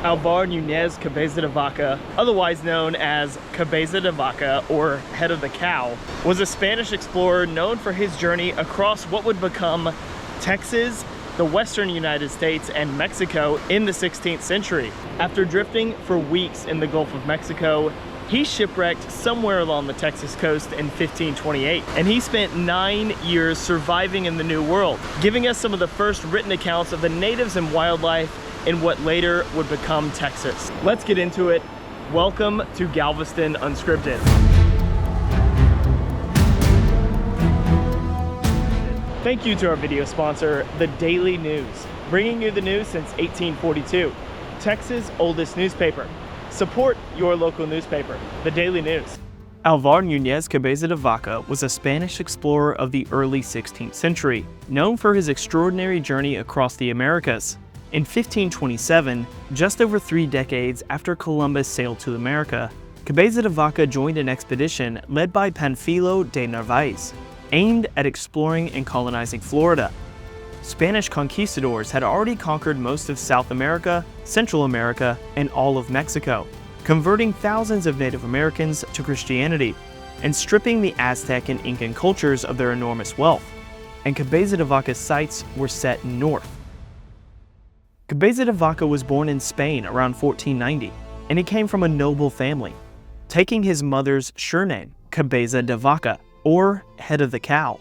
Álvar Núñez Cabeza de Vaca, otherwise known as Cabeza de Vaca or Head of the Cow, was a Spanish explorer known for his journey across what would become Texas, the western United States, and Mexico in the 16th century. After drifting for weeks in the Gulf of Mexico, he shipwrecked somewhere along the Texas coast in 1528, and he spent 9 years surviving in the New World, giving us some of the first written accounts of the natives and wildlife in what later would become Texas. Let's get into it. Welcome to Galveston Unscripted. Thank you to our video sponsor, The Daily News, bringing you the news since 1842, Texas' oldest newspaper. Support your local newspaper, The Daily News. Álvar Núñez Cabeza de Vaca was a Spanish explorer of the early 16th century, known for his extraordinary journey across the Americas. In 1527, just over 3 decades after Columbus sailed to America, Cabeza de Vaca joined an expedition led by Pánfilo de Narváez, aimed at exploring and colonizing Florida. Spanish conquistadors had already conquered most of South America, Central America, and all of Mexico, converting thousands of Native Americans to Christianity and stripping the Aztec and Incan cultures of their enormous wealth. And Cabeza de Vaca's sights were set north. Cabeza de Vaca was born in Spain around 1490, and he came from a noble family, taking his mother's surname, Cabeza de Vaca, or Head of the Cow.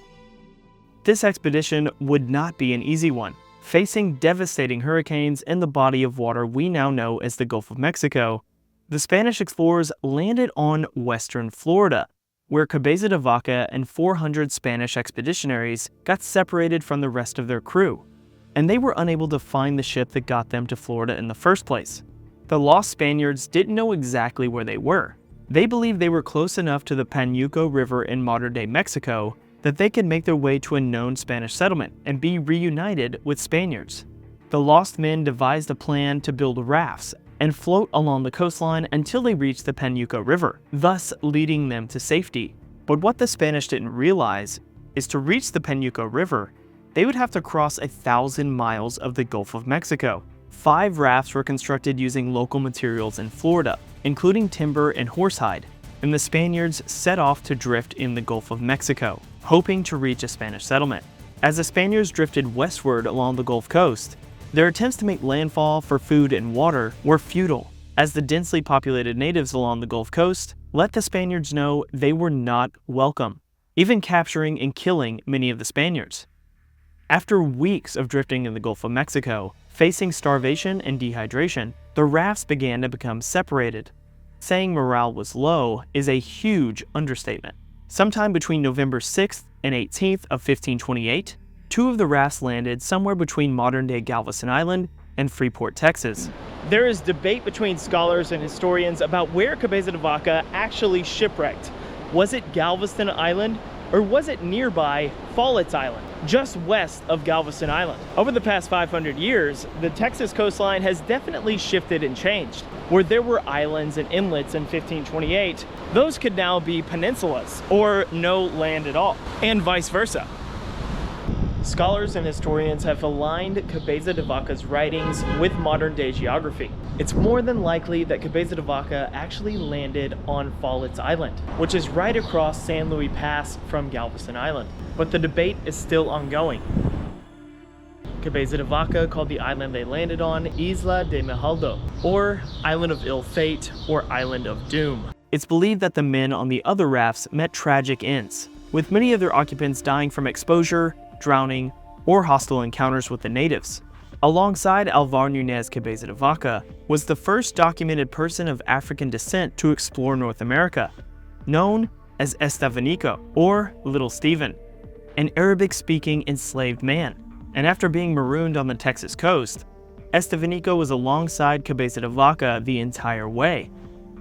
This expedition would not be an easy one, facing devastating hurricanes in the body of water we now know as the Gulf of Mexico. The Spanish explorers landed on western Florida, where Cabeza de Vaca and 400 Spanish expeditionaries got separated from the rest of their crew, and they were unable to find the ship that got them to Florida in the first place. The lost Spaniards didn't know exactly where they were. They believed they were close enough to the Pánuco River in modern-day Mexico that they could make their way to a known Spanish settlement and be reunited with Spaniards. The lost men devised a plan to build rafts and float along the coastline until they reached the Pánuco River, thus leading them to safety. But what the Spanish didn't realize is to reach the Pánuco River, they would have to cross 1,000 miles of the Gulf of Mexico. 5 rafts were constructed using local materials in Florida, including timber and horsehide, and the Spaniards set off to drift in the Gulf of Mexico, hoping to reach a Spanish settlement. As the Spaniards drifted westward along the Gulf Coast, their attempts to make landfall for food and water were futile, as the densely populated natives along the Gulf Coast let the Spaniards know they were not welcome, even capturing and killing many of the Spaniards. After weeks of drifting in the Gulf of Mexico, facing starvation and dehydration, the rafts began to become separated. Saying morale was low is a huge understatement. Sometime between November 6th and 18th of 1528, 2 of the rafts landed somewhere between modern-day Galveston Island and Freeport, Texas. There is debate between scholars and historians about where Cabeza de Vaca actually shipwrecked. Was it Galveston Island, or was it nearby Fallets Island, just west of Galveston Island? Over the past 500 years, the Texas coastline has definitely shifted and changed. Where there were islands and inlets in 1528, those could now be peninsulas, or no land at all, and vice versa. Scholars and historians have aligned Cabeza de Vaca's writings with modern-day geography. It's more than likely that Cabeza de Vaca actually landed on Fallets Island, which is right across San Luis Pass from Galveston Island. But the debate is still ongoing. Cabeza de Vaca called the island they landed on Isla de Mejaldo, or Island of Ill Fate, or Island of Doom. It's believed that the men on the other rafts met tragic ends, with many of their occupants dying from exposure, drowning, or hostile encounters with the natives. Alongside Álvar Núñez Cabeza de Vaca was the first documented person of African descent to explore North America, known as Estevanico, or Little Stephen, an Arabic-speaking enslaved man. And after being marooned on the Texas coast, Estevanico was alongside Cabeza de Vaca the entire way.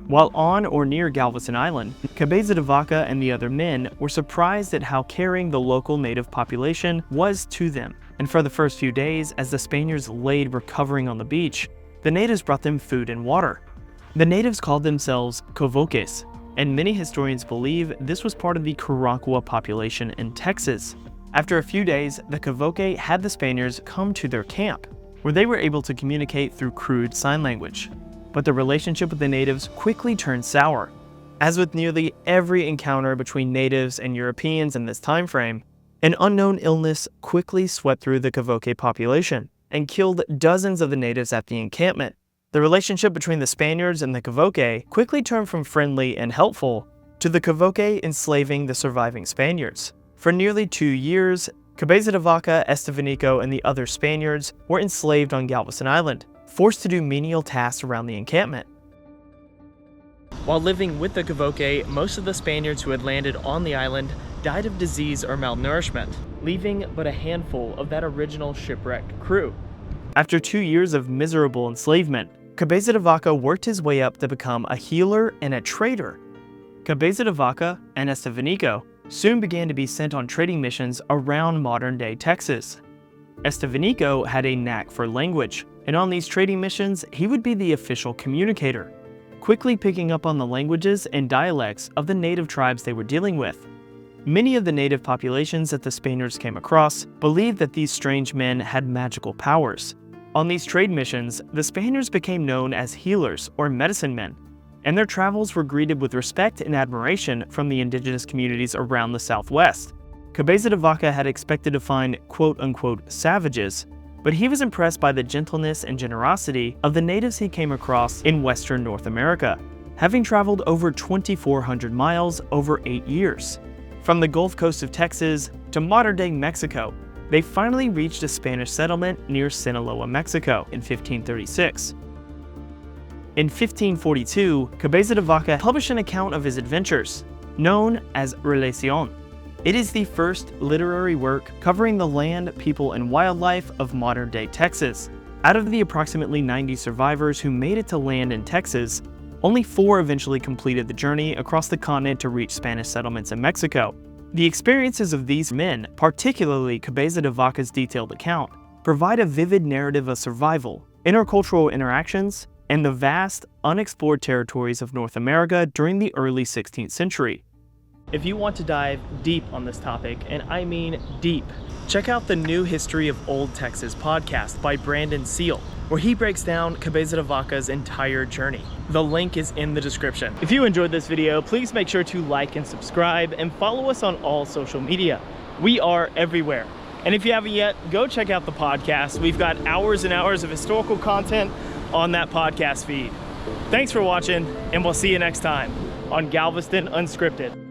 While on or near Galveston Island, Cabeza de Vaca and the other men were surprised at how caring the local native population was to them. And for the first few days, as the Spaniards laid recovering on the beach, the natives brought them food and water. The natives called themselves Covoques, and many historians believe this was part of the Caracua population in Texas. After a few days, the Covoque had the Spaniards come to their camp, where they were able to communicate through crude sign language. But the relationship with the natives quickly turned sour. As with nearly every encounter between natives and Europeans in this time frame, an unknown illness quickly swept through the Cavoque population and killed dozens of the natives at the encampment. The relationship between the Spaniards and the Cavoque quickly turned from friendly and helpful to the Cavoque enslaving the surviving Spaniards. For nearly 2 years, Cabeza de Vaca, Estevanico, and the other Spaniards were enslaved on Galveston Island, forced to do menial tasks around the encampment. While living with the Cavoque, most of the Spaniards who had landed on the island died of disease or malnourishment, leaving but a handful of that original shipwrecked crew. After 2 years of miserable enslavement, Cabeza de Vaca worked his way up to become a healer and a trader. Cabeza de Vaca and Estevanico soon began to be sent on trading missions around modern-day Texas. Estevanico had a knack for language, and on these trading missions, he would be the official communicator, quickly picking up on the languages and dialects of the native tribes they were dealing with. Many of the native populations that the Spaniards came across believed that these strange men had magical powers. On these trade missions, the Spaniards became known as healers or medicine men, and their travels were greeted with respect and admiration from the indigenous communities around the Southwest. Cabeza de Vaca had expected to find quote-unquote savages, but he was impressed by the gentleness and generosity of the natives he came across in Western North America, having traveled over 2,400 miles over 8 years. From the Gulf Coast of Texas to modern-day Mexico, they finally reached a Spanish settlement near Sinaloa, Mexico in 1536. In 1542, Cabeza de Vaca published an account of his adventures, known as Relación. It is the first literary work covering the land, people, and wildlife of modern-day Texas. Out of the approximately 90 survivors who made it to land in Texas, only 4 eventually completed the journey across the continent to reach Spanish settlements in Mexico. The experiences of these men, particularly Cabeza de Vaca's detailed account, provide a vivid narrative of survival, intercultural interactions, and the vast, unexplored territories of North America during the early 16th century. If you want to dive deep on this topic, and I mean deep, check out the New History of Old Texas podcast by Brandon Seal, where he breaks down Cabeza de Vaca's entire journey. The link is in the description. If you enjoyed this video, please make sure to like and subscribe and follow us on all social media. We are everywhere. And if you haven't yet, go check out the podcast. We've got hours and hours of historical content on that podcast feed. Thanks for watching, and we'll see you next time on Galveston Unscripted.